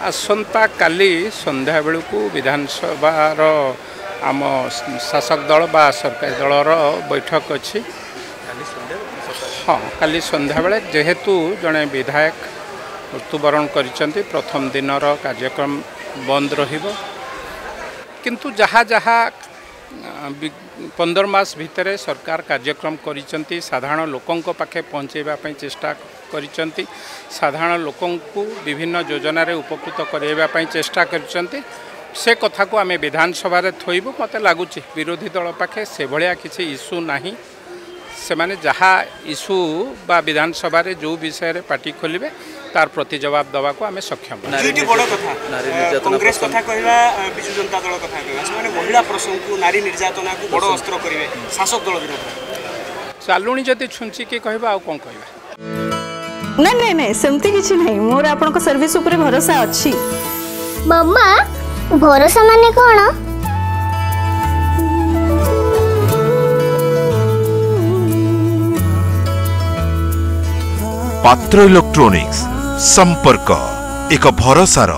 आसंता काली संध्या बेलू विधानसभार आम शासक दल बा सरकारी दलर बैठक अच्छी। हाँ काली संध्या बेले जेहेतु जड़े विधायक मृत्युवरण कर प्रथम दिनर कार्यक्रम बंद रहिबो किंतु जहाँ जहाँ 15 मास भितर सरकार कार्यक्रम करिसेंती साधारण लोकंक पाखे पहुँचेबा चेष्टा करिसेंती साधारण लोकंकु विभिन्न योजना रे उपकृत करैबा चेष्टा करिसेंती से कथा को आमे विधानसभा रे थोइबु। मते लागुची विरोधी दल पाखे से भलिया किछि इश्यू नाही से माने जहाँ इश्यू बा विधानसभा रे जो विषय रे पार्टी खोलिबे तार प्रति जवाब दवा को आमे सक्षम। बड़ कथा कांग्रेस कथा कहला बिजु जनता दल कथा कहला से माने महिला प्रसंग को नारी निर्यातना को बड़ अस्त्र करिवे शासक दल विरोध चालुणी जति छुंची के कहबा आ कोन कहबा नहीं नहीं नहीं सेमती किछि नहीं मोर आपन को सर्विस ऊपर भरोसा अछि। मम्मा भरोसा माने कोन पात्र इलेक्ट्रॉनिक्स संपर्क एक भरोसार